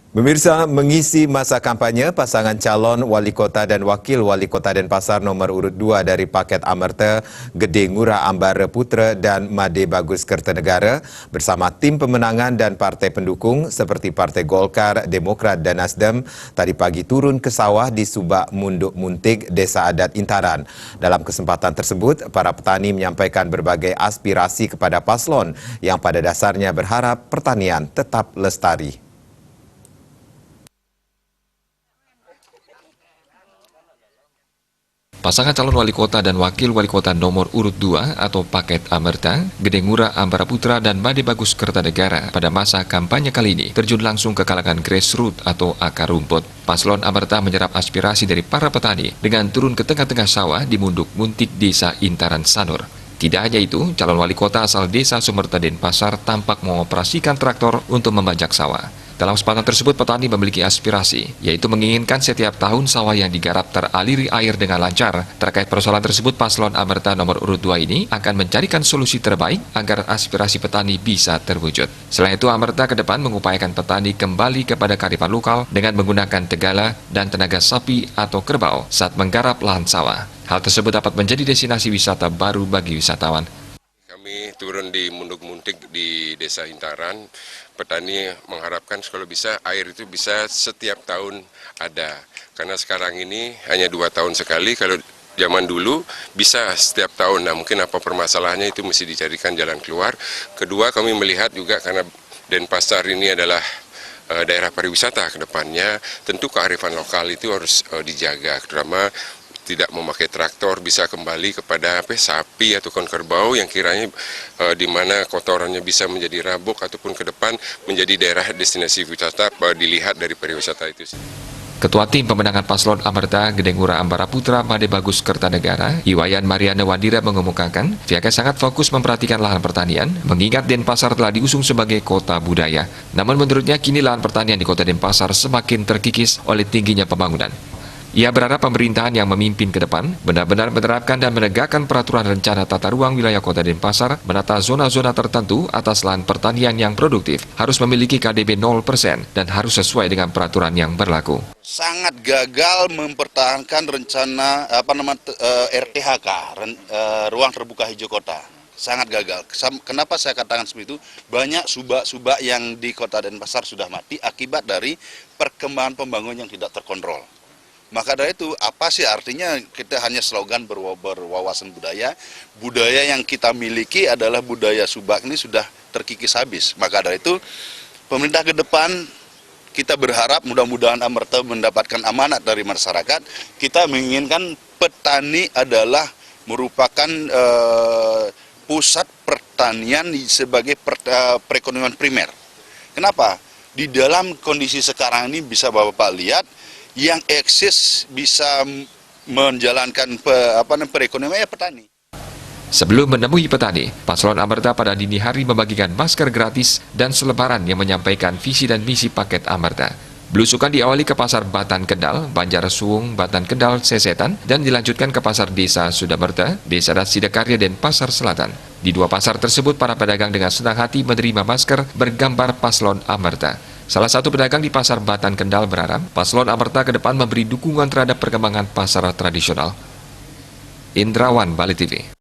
Pemirsa, mengisi masa kampanye, pasangan calon wali kota dan wakil wali kota Denpasar nomor urut 2 dari paket Amerta, Gede Ngurah Ambara Putra dan Made Bagus Kertanegara bersama tim pemenangan dan partai pendukung seperti Partai Golkar, Demokrat dan Nasdem tadi pagi turun ke sawah di Subak Munduk Muntik, Desa Adat Intaran. Dalam kesempatan tersebut, para petani menyampaikan berbagai aspirasi kepada paslon yang pada dasarnya berharap pertanian tetap lestari. Pasangan calon wali kota dan wakil wali kota nomor urut 2 atau paket Amerta, Gede Ngurah Ambara Putra dan Made Bagus Kertanegara pada masa kampanye kali ini terjun langsung ke kalangan grassroots atau akar rumput. Paslon Amerta menyerap aspirasi dari para petani dengan turun ke tengah-tengah sawah di Munduk Muntik, Desa Intaran Sanur. Tidak hanya itu, calon wali kota asal Desa Sumerta Denpasar tampak mengoperasikan traktor untuk membajak sawah. Dalam kesempatan tersebut, petani memiliki aspirasi, yaitu menginginkan setiap tahun sawah yang digarap teraliri air dengan lancar. Terkait persoalan tersebut, paslon Amerta nomor urut 2 ini akan mencarikan solusi terbaik agar aspirasi petani bisa terwujud. Selain itu, Amerta ke depan mengupayakan petani kembali kepada kearifan lokal dengan menggunakan tegala dan tenaga sapi atau kerbau saat menggarap lahan sawah. Hal tersebut dapat menjadi destinasi wisata baru bagi wisatawan. Kami turun di Munduk Muntik di Desa Intaran. Petani mengharapkan kalau bisa air itu bisa setiap tahun ada. Karena sekarang ini hanya 2 tahun sekali, kalau zaman dulu bisa setiap tahun. Nah, mungkin apa permasalahannya itu mesti dicarikan jalan keluar. Kedua, kami melihat juga karena Denpasar ini adalah daerah pariwisata ke depannya, tentu kearifan lokal itu harus dijaga, terutama tidak memakai traktor, bisa kembali kepada sapi atau kerbau yang kiranya di mana kotorannya bisa menjadi rabuk ataupun ke depan menjadi daerah destinasi wisata dilihat dari pariwisata itu. Ketua Tim Pemenangan Paslon Amerta, Gede Ngurah Ambara Putra, Made Bagus Kertanegara, Iwayan Mariana Wandira mengemukakan pihaknya sangat fokus memperhatikan lahan pertanian, mengingat Denpasar telah diusung sebagai kota budaya. Namun menurutnya kini lahan pertanian di kota Denpasar semakin terkikis oleh tingginya pembangunan. Ia berharap pemerintahan yang memimpin ke depan benar-benar menerapkan dan menegakkan peraturan rencana tata ruang wilayah Kota Denpasar, menata zona-zona tertentu atas lahan pertanian yang produktif, harus memiliki KDB 0% dan harus sesuai dengan peraturan yang berlaku. Sangat gagal mempertahankan rencana RTHK, ruang terbuka hijau kota. Sangat gagal. Kenapa saya katakan seperti itu? Banyak subak-subak yang di Kota Denpasar sudah mati akibat dari perkembangan pembangunan yang tidak terkontrol. Maka dari itu, apa sih artinya kita hanya slogan berwawasan budaya? Budaya yang kita miliki adalah budaya subak ini sudah terkikis habis. Maka dari itu, pemerintah ke depan kita berharap mudah-mudahan Amerta mendapatkan amanat dari masyarakat. Kita menginginkan petani adalah merupakan pusat pertanian sebagai perekonomian primer. Kenapa? Di dalam kondisi sekarang ini bisa Bapak lihat, yang eksis bisa menjalankan perekonomian petani. Sebelum menemui petani, Paslon Amerta pada dini hari membagikan masker gratis dan selebaran yang menyampaikan visi dan misi paket Amerta. Belusukan diawali ke Pasar Batan Kendal, Banjar Suung, Batan Kendal, Sesetan, dan dilanjutkan ke Pasar Desa Sudamerta, Desa Sidakarya, dan Pasar Selatan. Di 2 pasar tersebut, para pedagang dengan senang hati menerima masker bergambar Paslon Amerta. Salah satu pedagang di Pasar Batan Kendal berharap Paslon Amerta ke depan memberi dukungan terhadap perkembangan pasar tradisional. Indrawan, Bali TV.